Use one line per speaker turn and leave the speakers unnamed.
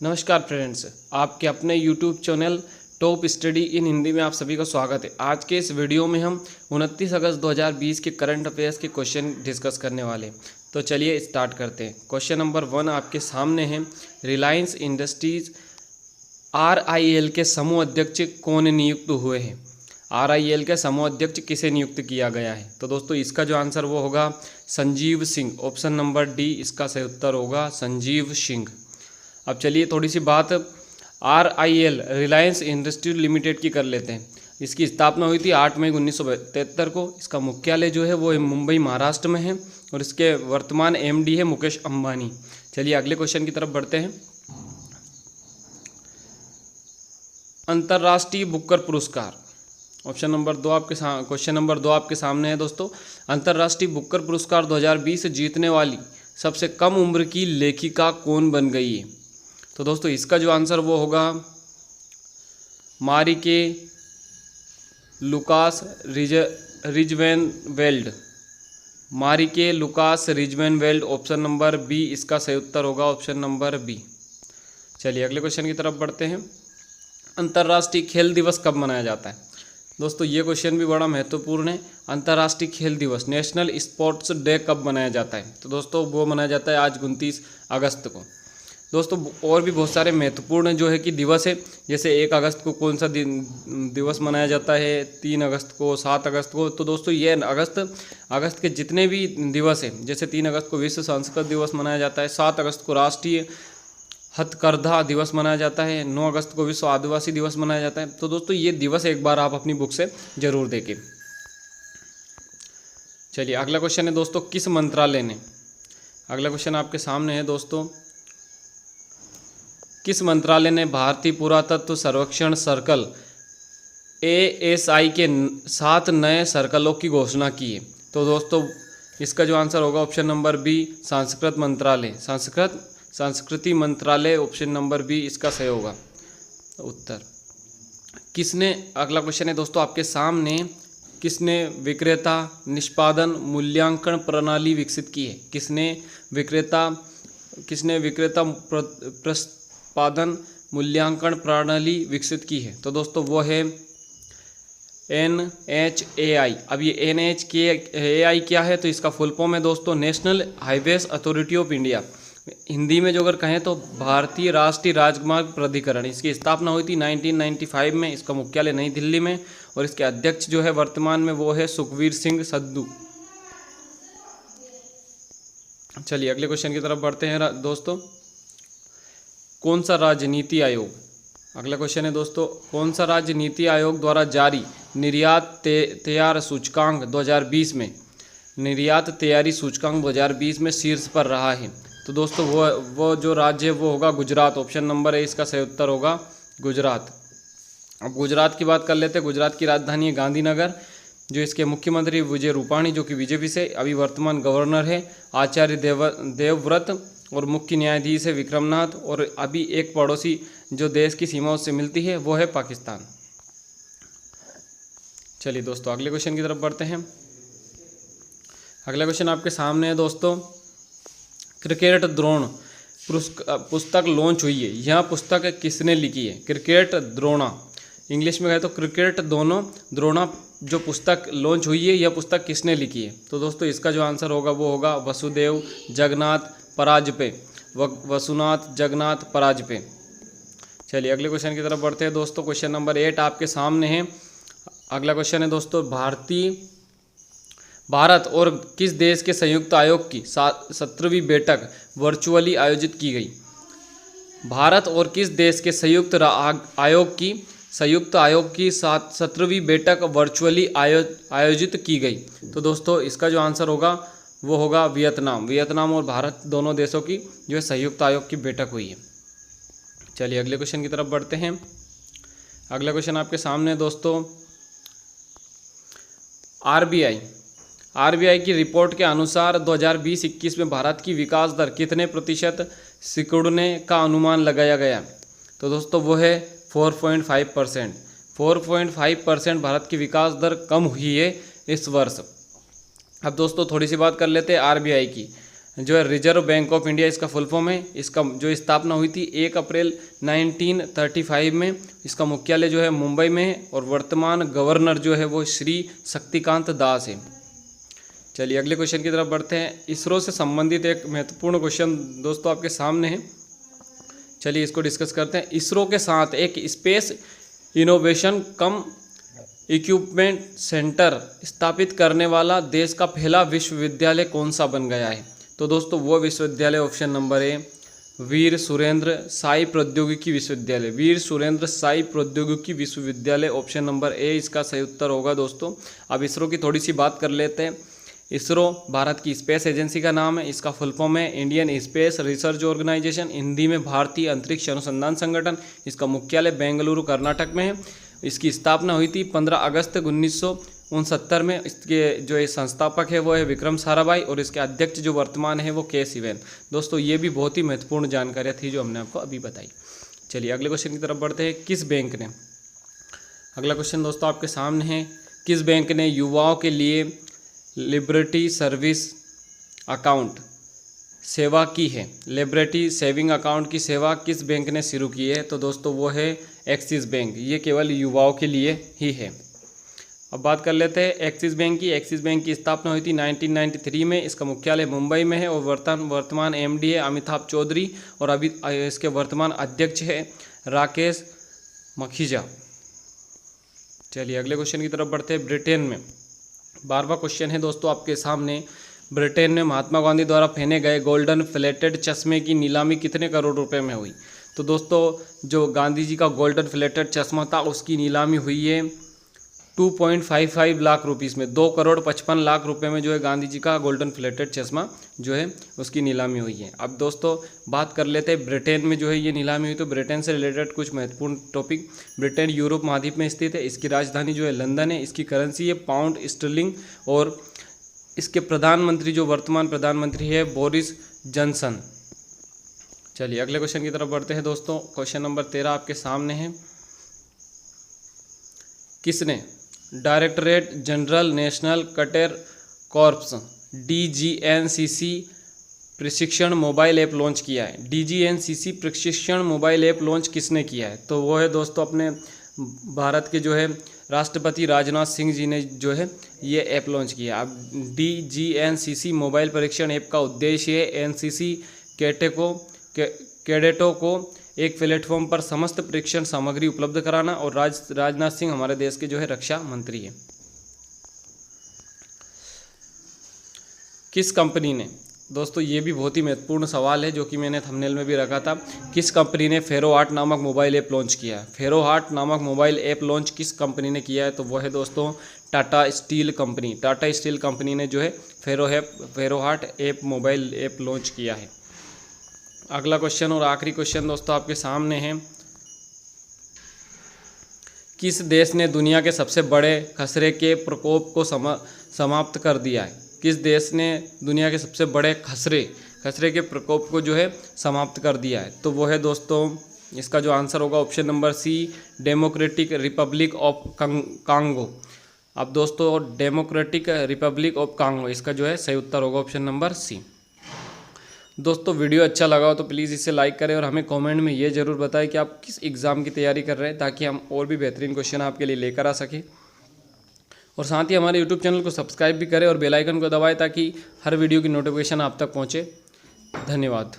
नमस्कार फ्रेंड्स, आपके अपने YouTube channel top study in Hindi में आप सभी का स्वागत है। आज के इस वीडियो में हम 29 अगस्त 2020 के करंट अफेयर्स के क्वेश्चन डिस्कस करने वाले हैं। तो चलिए स्टार्ट करते हैं। क्वेश्चन नंबर 1 आपके सामने है। रिलायंस इंडस्ट्रीज RIL के समूह अध्यक्ष कौन नियुक्त हुए हैं? RIL के समूह अध्यक्ष किसे नियुक्त किया गया है? तो दोस्तों इसका जो आंसर वो होगा Sanjeev Singh. Option number D इसका सही उत्तर होगा, संजीव सिंह। अब चलिए थोड़ी सी बात RIL रिलायंस इंडस्ट्रीज लिमिटेड की कर लेते हैं। इसकी स्थापना हुई थी 8 मई 1973 को। इसका मुख्यालय जो है वो मुंबई महाराष्ट्र में है और इसके वर्तमान MD है मुकेश अंबानी। चलिए अगले क्वेश्चन की तरफ बढ़ते हैं। अंतर्राष्ट्रीय बुकर पुरस्कार, ऑप्शन नंबर 2 आपके क्वेश्चन नंबर 2 आपके सामने है दोस्तों। अंतर्राष्ट्रीय बुकर पुरस्कार 2020 जीतने वाली सबसे कम उम्र की लेखिका कौन बन गई है? तो दोस्तों इसका जो आंसर वो होगा मारिके लुकास रिजवेनवेल्ड। मारिके लुकास रिजवेनवेल्ड, ऑप्शन नंबर बी इसका सही उत्तर होगा, ऑप्शन नंबर बी। चलिए अगले क्वेश्चन की तरफ बढ़ते हैं। अंतर्राष्ट्रीय खेल दिवस कब मनाया जाता है? दोस्तों ये क्वेश्चन भी बड़ा महत्वपूर्ण है। अंतर्राष्ट्रीय खेल दिवस नेशनल स्पोर्ट्स डे कब मनाया जाता है? तो दोस्तों वो मनाया जाता है आज 29 अगस्त को। दोस्तों और भी बहुत सारे महत्वपूर्ण जो है कि दिवस है, जैसे 1 अगस्त को कौन सा दिवस मनाया जाता है, 3 अगस्त को, 7 अगस्त को। तो दोस्तों ये अगस्त के जितने भी दिवस हैं, जैसे 3 अगस्त को विश्व संस्कृत दिवस मनाया जाता है, 7 अगस्त को राष्ट्रीय हथकरघा दिवस मनाया जाता है, 9 अगस्त को विश्व आदिवासी दिवस मनाया जाता है। तो दोस्तों ये दिवस एक बार आप अपनी बुक से जरूर देखें। चलिए अगला क्वेश्चन है दोस्तों, किस मंत्रालय ने, अगला क्वेश्चन आपके सामने है दोस्तों, किस मंत्रालय ने भारतीय पुरातत्व सर्वेक्षण सर्कल ASI के 7 नए सर्कलों की घोषणा की है? तो दोस्तों इसका जो आंसर होगा ऑप्शन नंबर बी सांस्कृतिक मंत्रालय, संस्कृति मंत्रालय, ऑप्शन नंबर बी इसका सही होगा उत्तर। किसने, अगला क्वेश्चन है दोस्तों आपके सामने, किसने विक्रेता निष्पादन मूल्यांकन प्रणाली विकसित की है? किसने विक्रेता प्रस्पादन मूल्यांकन प्रणाली विकसित की है? तो दोस्तों वो है NHAI। अब ये NHAI क्या है? तो इसका फुल फॉर्म है दोस्तों national highways authority of India. Hindi में जो अगर कहें तो भारतीय राष्ट्रीय राजमार्ग प्राधिकरण। इसकी स्थापना हुई थी 1995 में। इसका मुख्यालय नई दिल्ली में और इसके अध्यक्ष जो है वर्तमान में वो है सुखवीर सिंह सद्धू। चलिए अगले क्वेश्चन की तरफ बढ़ते हैं दोस्तों। कौन सा राज्य नीति आयोग, अगला क्वेश्चन है दोस्तों, कौन सा राज्य नीति आयोग द्वारा जारी निर्यात तैयार सूचकांक 2020 में, निर्यात तैयारी सूचकांक 2020 में शीर्ष पर रहा है? तो दोस्तों वो जो राज्य है वो होगा गुजरात। ऑप्शन नंबर है इसका सही उत्तर होगा गुजरात। अब गुजरात की बात कर लेते हैं। गुजरात की राजधानी है गांधीनगर। जो इसके मुख्यमंत्री विजय रूपाणी जो कि बीजेपी से अभी वर्तमान गवर्नर है, आचार्य देवव्रत, और मुख्य न्यायाधीश है विक्रमनाथ। और अभी एक पड़ोसी जो देश की सीमाओं से मिलती है वो है पाकिस्तान। चलिए दोस्तों अगले क्वेश्चन की तरफ बढ़ते हैं। अगला क्वेश्चन आपके सामने है दोस्तों, क्रिकेट द्रोण पुस्तक लॉन्च हुई है। यह पुस्तक किसने लिखी है? क्रिकेट द्रोणा, इंग्लिश में कहे तो क्रिकेट द्रोणा जो पुस्तक लॉन्च हुई है, यह पुस्तक किसने लिखी है? तो दोस्तों इसका जो आंसर होगा वो होगा वसुदेव जगन्नाथ परांजपे, वसुनाथ जगन्नाथ परांजपे। चलिए अगले क्वेश्चन की तरफ बढ़ते हैं दोस्तों। क्वेश्चन नंबर 8 आपके सामने है। अगला क्वेश्चन है दोस्तों, भारत और किस देश के संयुक्त आयोग की 17वीं बैठक वर्चुअली आयोजित की गई? भारत और किस देश के संयुक्त आयोग की 17वीं बैठक वर्चुअली आयोजित की गई? तो दोस्तों इसका जो आंसर होगा वो होगा वियतनाम और भारत दोनों देशों की जो है संयुक्त आयोग की बैठक हुई है। चलिए अगले क्वेश्चन की तरफ बढ़ते हैं। अगला क्वेश्चन आपके सामने है दोस्तों, RBI की रिपोर्ट के अनुसार 2020-21 में भारत की विकास दर कितने प्रतिशत सिकुड़ने का अनुमान लगाया गया? तो दोस्तों वो है 4.5%। 4.5% भारत की विकास दर कम हुई है इस वर्ष। अब दोस्तों थोड़ी सी बात कर लेते हैं RBI की। जो है रिजर्व बैंक ऑफ इंडिया इसका फुल फॉर्म है। इसका जो स्थापना हुई थी 1 अप्रैल 1935 में। इसका मुख्यालय जो है मुंबई में है और वर्तमान गवर्नर जो है वो श्री शक्तिकांत दास है। चलिए अगले क्वेश्चन की तरफ बढ़ते हैं। इसरो से संबंधित एक महत्वपूर्ण क्वेश्चन दोस्तों आपके सामने है, चलिए इसको डिस्कस करते हैं। इसरो के साथ एक स्पेस इनोवेशन कम इक्विपमेंट सेंटर स्थापित करने वाला देश का पहला विश्वविद्यालय कौन सा बन गया है? तो दोस्तों वो विश्वविद्यालय ऑप्शन नंबर ए वीर सुरेंद्र साई प्रौद्योगिकी विश्वविद्यालय। वीर सुरेंद्र साई प्रौद्योगिकी विश्वविद्यालय ऑप्शन नंबर ए इसका सही उत्तर होगा दोस्तों। अब इसरो की थोड़ी सी बात कर लेते हैं। इसरो भारत की स्पेस एजेंसी का नाम है। इसका फुल फॉर्म है Indian Space Research Organisation, Hindi में भारतीय अंतरिक्ष अनुसंधान संगठन। इसका मुख्यालय बेंगलुरु कर्नाटक में है। इसकी स्थापना हुई थी 15 अगस्त 1969 में। इसके जो ये संस्थापक है वो है विक्रम साराभाई और इसके अध्यक्ष जो वर्तमान है वो के सिवन। दोस्तों ये भी बहुत ही महत्वपूर्ण जानकारियाँ थी जो हमने आपको अभी बताई। चलिए अगले क्वेश्चन की तरफ बढ़ते हैं। किस बैंक ने, अगला क्वेश्चन दोस्तों आपके सामने है, किस बैंक ने युवाओं के लिए लिबर्टी सर्विस अकाउंट सेवा की है? लिबर्टी सेविंग अकाउंट की सेवा किस बैंक ने शुरू की है? तो दोस्तों वो है एक्सिस बैंक। ये केवल युवाओं के लिए ही है। अब बात कर लेते हैं एक्सिस बैंक की। एक्सिस बैंक की स्थापना हुई थी 1993 में। इसका मुख्यालय मुंबई में है और वर्तमान एमडी है अमिताभ चौधरी और अभी इसके वर्तमान अध्यक्ष है राकेश मखीजा। चलिए अगले क्वेश्चन की तरफ बढ़ते हैं। ब्रिटेन में 12वां क्वेश्चन है दोस्तों आपके सामने। ब्रिटेन में महात्मा गांधी द्वारा पहने गए गोल्डन फ्लेटेड चश्मे की नीलामी कितने करोड़ रुपए में हुई? तो दोस्तों जो गांधी जी का गोल्डन फ्लेटेड चश्मा था उसकी नीलामी हुई है 2.55 लाख रुपीस में। 2,55,00,000 रुपए में जो है गांधी जी का गोल्डन फ्लेटेड चश्मा जो है उसकी नीलामी हुई है। अब दोस्तों बात कर लेते हैं ब्रिटेन में जो है ये नीलामी हुई। तो ब्रिटेन से रिलेटेड कुछ महत्वपूर्ण टॉपिक। ब्रिटेन यूरोप महाद्वीप में स्थित है। इसकी राजधानी जो है लंदन है। इसकी करेंसी है पाउंड स्टर्लिंग और इसके प्रधानमंत्री जो वर्तमान प्रधानमंत्री है बोरिस जॉनसन। चलिए अगले क्वेश्चन की तरफ बढ़ते हैं दोस्तों। क्वेश्चन नंबर 13 आपके सामने है। किसने directorate general national cadet corps DGNCC प्रशिक्षण मोबाइल ऐप लॉन्च किया है? DGNCC प्रशिक्षण मोबाइल ऐप लॉन्च किसने किया है? तो वो है दोस्तों अपने भारत के जो है राष्ट्रपति राजनाथ सिंह जी ने जो है ये ऐप लॉन्च किया। अब DGNCC मोबाइल परीक्षण ऐप का उद्देश्य है NCC कैडेटों को एक प्लेटफॉर्म पर समस्त परीक्षण सामग्री उपलब्ध कराना। और राजनाथ सिंह हमारे देश के जो है रक्षा मंत्री हैं। किस कंपनी ने, दोस्तों ये भी बहुत ही महत्वपूर्ण सवाल है जो कि मैंने थंबनेल में भी रखा था। किस कंपनी ने फेरोहार्ट नामक मोबाइल ऐप लॉन्च किया है? फेरोहार्ट नामक मोबाइल ऐप लॉन्च किस कंपनी ने किया है? तो वो है दोस्तों Tata steel company. Tata steel company ने जो है फेरोहार्ट ऐप मोबाइल ऐप लॉन्च किया है। अगला क्वेश्चन और आखिरी क्वेश्चन दोस्तों आपके सामने है। किस देश ने दुनिया के सबसे बड़े खसरे के प्रकोप को समाप्त कर दिया है? किस देश ने दुनिया के सबसे बड़े खसरे के प्रकोप को जो है समाप्त कर दिया है? तो वो है दोस्तों इसका जो आंसर होगा option number C Democratic Republic of Congo. अब दोस्तों डेमोक्रेटिक रिपब्लिक ऑफ कांगो इसका जो है सही उत्तर होगा ऑप्शन नंबर सी। दोस्तों वीडियो अच्छा लगा हो तो प्लीज़ इसे लाइक करें और हमें कमेंट में ये ज़रूर बताएं कि आप किस एग्ज़ाम की तैयारी कर रहे हैं ताकि हम और भी बेहतरीन क्वेश्चन आपके लिए लेकर आ सकें। और साथ ही हमारे यूट्यूब चैनल को सब्सक्राइब भी करें और बेल आइकन को दबाएं ताकि हर वीडियो की नोटिफिकेशन आप तक पहुँचे। धन्यवाद।